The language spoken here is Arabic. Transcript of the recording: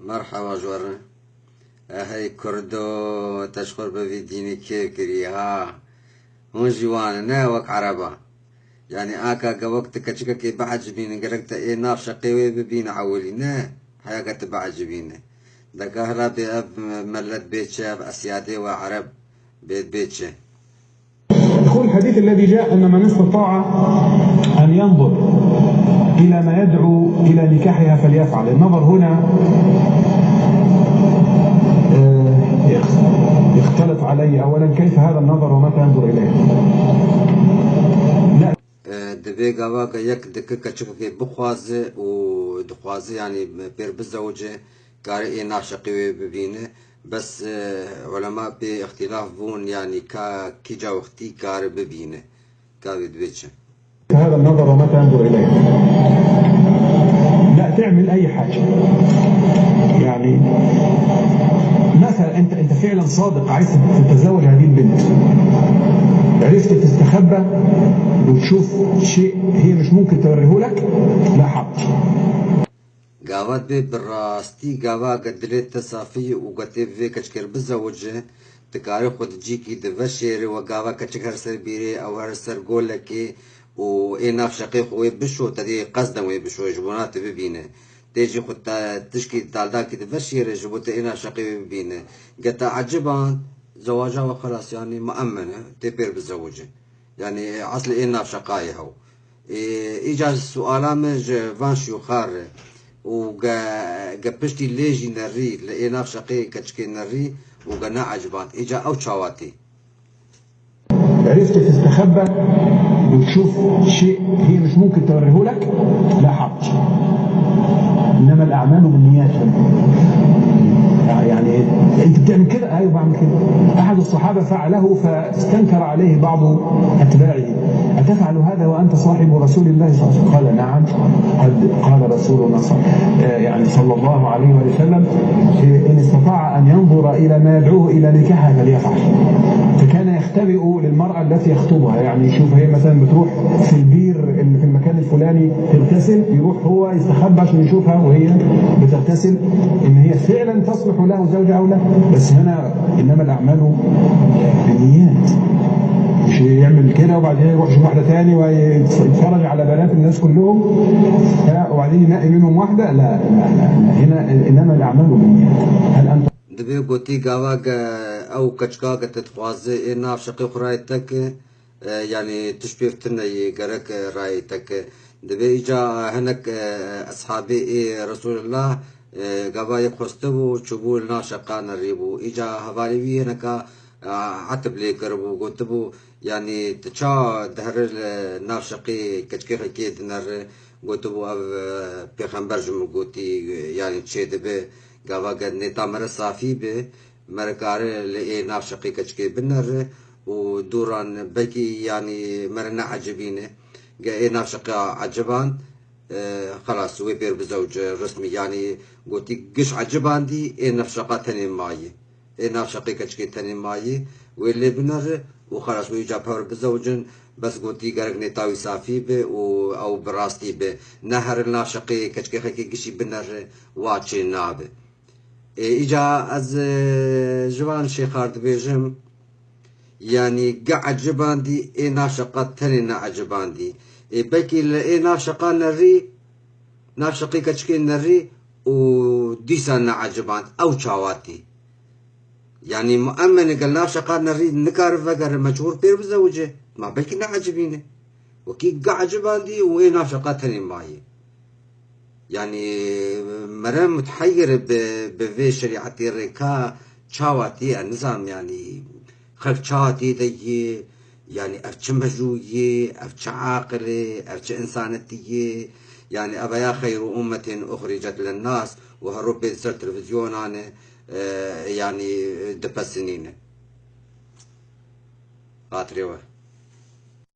مرحبا جوارنا. هاي كردو تشخر بفيديني كيف كريها هون جوان ناوك عربا يعني آكا وقت كتشكا كي بعجبين قرقت ايه ناف شقيوي ببين عولي نا حياك تبعجبين دكا هلا بأب ملت بيتشا بأسيادي وعرب بيتشا. يقول الحديث الذي جاء أن من استطاع أن ينظر إلى ما يدعو إلى نكاحها فليفعل. النظر هنا يختلف علي أولا كيف هذا النظر ومتى ينظر إليه. دبي قواقع يك دك كتشكا كي بخوازي ودخوازي يعني بير بزوجه كاري ايه ناشقي ببينه بس علماء باختلاف بون يعني كي جا وقتي كاري ببينه كاري دبيتش هذا النظر ومتى ينظر إليه. لا تعمل أي حاجة يعني مثلا أنت فعلا صادق عايز تتزوج هذه البنت، عرفت تستخبى وتشوف شيء هي مش ممكن توريه لك، لا حق. قاوات بي براستي قاوا قدرت تصافي وقتي في كشكر بزوجه تكاري خود جيكي دفشيري وقاوا كشكر سر بيري او هر سر قولكي و ايناف شقيق ويبشو تدي قصدا ويبشو جبونات ببينه تيجي خود تشكي دالداكي دفشيري جبوت ايناف شقيق ببينه قتا عجبان زواجها وخلاص يعني مؤمنة تبير بزوجه يعني اصل ايناف شقاي هو ايجاز سؤالا مج فانشيو خاره وقبشتي ليجي نري لقينا شقي كتشكي نري وقنا عجبان اجا او شواتي عرفت تستخبى وتشوف شيء هي مش ممكن توريه لك، لا حق. انما الاعمال بالنيات. يعني انت بتعمل كده؟ ايوه بعمل كده. احد الصحابه فعله فاستنكر عليه بعض اتباعه: اتفعل هذا وانت صاحب رسول الله صلى الله عليه وسلم؟ قال: نعم، قد قال رسولنا صلى الله عليه وسلم: ان استطاع ان ينظر الى ما يدعوه الى نكاحها فليفعل. فكان يختبئ للمراه التي يخطبها، يعني يشوف هي مثلا بتروح في البير اللي في المكان الفلاني تغتسل، يروح هو يستخبى عشان يشوفها وهي بتغتسل ان هي فعلا تصلح له زوجة او لا. بس هنا انما الاعمال بالنيات، مش يعمل كده وبعدين يروح يشوف واحده ثاني ويتفرج على بنات الناس كلهم وبعدين ينقي منهم واحده. لا لا لا، هنا انما الاعمال بالنيات. هل انت دبي قوتي قاواق او كتشكا تتخوازي ناف شقي رايتك يعني تشبيفتنا يقرك رايتك دبي اجا هناك اصحابي رسول الله قبا يخستبو تشبو لنا شقانا ريبو اجا هفالي هناك عتب لي قربو قلتبو يعني تشا دهر ناف شقي كتشكي حكيت نر قلتبو بيخنبر جمع قلتي يعني تشيد به قاوا قد نتا مر صافي به مركار لئي ناف شقي كتشكي بنر ودوران بكي يعني مرنا عجبينه قا ناف شقي عجبان خلاص ويبير بزوج رسمي يعني قلتي قش عجبان دي ايه نفشقة تاني ماي ايه نفشقي كتشكي تاني ماي واللي بنر وخلاص ويجا بور بزوجن بس قلتي قرق نتاوي صافي به او براستي به نهر النافشقي كتشكي خيكي قشي بنر واتشي نابه اجا از جوان شيخارد بيجم يعني قاعد جبان دي ايه نافشقة تاني نعجبان دي بكي لإيه نافشقة نري نافشقي كتشكي نري وديسا نعجبان أو شاواتي يعني مؤمن قال نافشقة نري نكارف وقر مجهور بير بزوجه ما بكي نعجبينه وكي قاعد دي وإيه نافشقة تاني معي يعني مرام متحير بفي شريعتي ريكا شاواتي النظام يعني خلق شاواتي دي يعني أفتش مجوية أفتش عاقلة أفتش إنسانتية يعني أبا خير أمة أخرجت للناس وهرب سر تلفزيون أنا يعني دبسنين خاطري